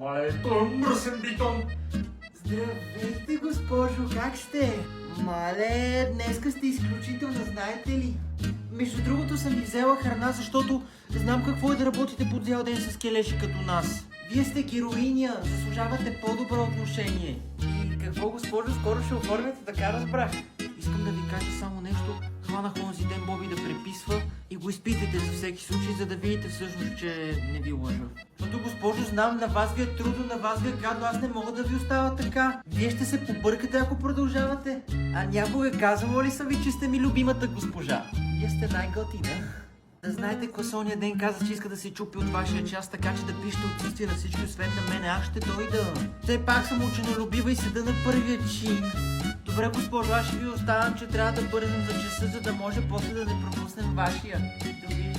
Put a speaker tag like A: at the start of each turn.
A: Мале, той мръсен битон!
B: Здравейте, госпожо, как сте? Мале, днеска сте изключителна, знаете ли? Между другото съм ви взела храна, защото знам какво е да работите по цял ден с келеши като нас. Вие сте героиня, заслужавате по-добро отношение. И какво, госпожо, скоро ще оформяте, така разбрах. Искам да ви кажа само нещо. Хванах онзи ден Боби да преписва и го изпитайте за всеки случай, за да видите всъщност, че не ви лъжа. Защото, госпожо, знам, на вас ви е трудно, на вас ви е гадно, аз не мога да ви оставя така. Вие ще се побъркате, ако продължавате. А някога казвало ли съм ви, че сте ми любимата госпожа? Вие сте най-готина. Да знаете, какво ония ден каза, че иска да се чупи от вашия час, така че да пишете отсъствие на всички, освен на мене. Аз ще дойда. Все пак съм ученолюбива и седа на първия чин. Добре, госпожо, аз ще ви оставям, че трябва да бързам за часа, за да може после да не пропуснем вашия. Довиждане.